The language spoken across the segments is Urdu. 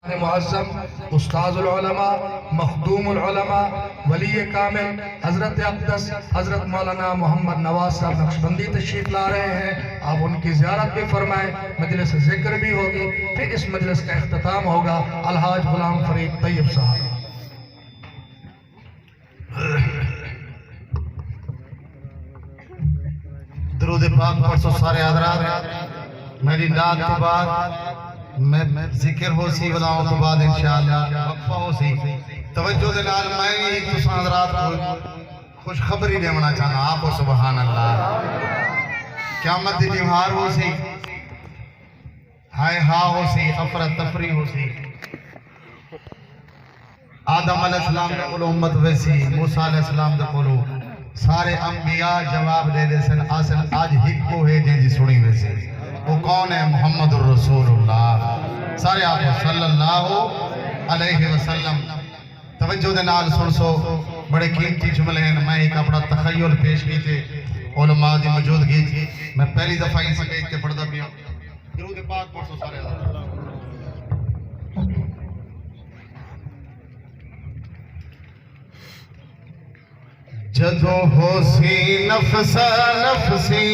معظم استاذ العلماء مخدوم العلماء ولی کامل حضرت اقدس حضرت مولانا محمد نواز صاحب نقشبندی تشریف لا رہے ہیں. آپ ان کی زیارت بھی فرمائیں. مجلس ذکر بھی ہوگی. پھر اس مجلس کا اختتام ہوگا. الحاج غلام فرید طیب صاحب. درود پاک پڑھو سارے حضرات. میری نعت کے بعد میں ذکر ہو سی بلاؤں تو بعد انشاءاللہ وقفہ ہو سی. توجہ دلال میں ایک تو حضرات کو خوش خبری دیونا چاہنا. آپ و سبحان اللہ. قیامت دی نمہار ہو سی, ہائے ہاں ہو سی, افرت تفری ہو سی. آدم علیہ السلام دے کولو امت ویسی, موسیٰ علیہ السلام دے کولو سارے انبیاء جواب دے دے سن. آسن آج ہکو ہے جن جی سنی ویسے. وہ کون ہے؟ محمد الرسول اللہ. سارے آپ صلی اللہ علیہ وسلم. توجہ دے نال سن سو بڑے قیمتی جملے ہیں. میں ایک اپنا تخیل پیش کی تھے علماء دی موجودگی تھی. میں پہلی دفعہ ان سے بیٹھ کے پڑھتا بھی ہوں. درود پاک پڑھو سارے اللہ. جدو ہو سی نفس نفسی,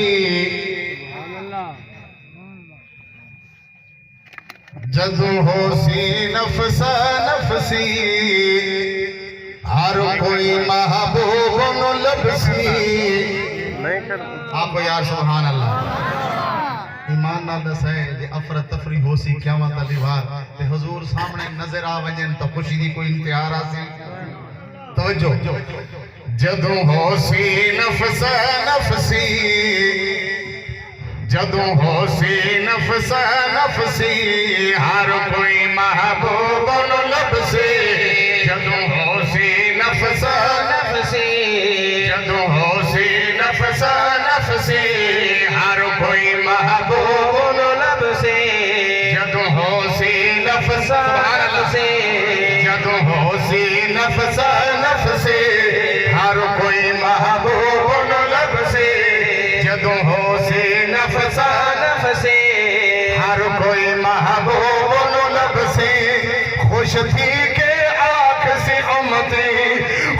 جدو ہو سی نفس نفسی, ہر کوئی محبوب نو لبسی. آپ کو یار سبحان اللہ. ایمان نال دس ہے جے افرت تفری ہو سی قیامت علی وار تے حضور سامنے نظر آ ونجن تو خوشی دی کوئی انتہا آ سی. توجہ. جدو ہو سی نفس نفسی, جدو ہو سی نفس نفسی, ہر کوئی محبوب نو لبسی. جدو ہو سی نفس نفسی, جدو ہو سی نفس نفسی, ہر کوئی محبوب نو لبسی. جدو ہو سی نفس نفسی, جدو ہو سی نفس نفسی, ہر کوئی محبوب نو لبسی. جدو ہو سی نفس نفسی, ہر کوئی محبوب نو لبسی. خوش تھی کہ آنکھ سی امتی,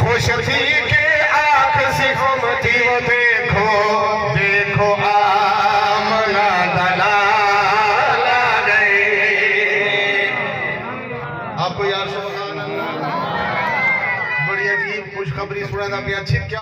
خوش تھی کہ آنکھ سی امتی, وہ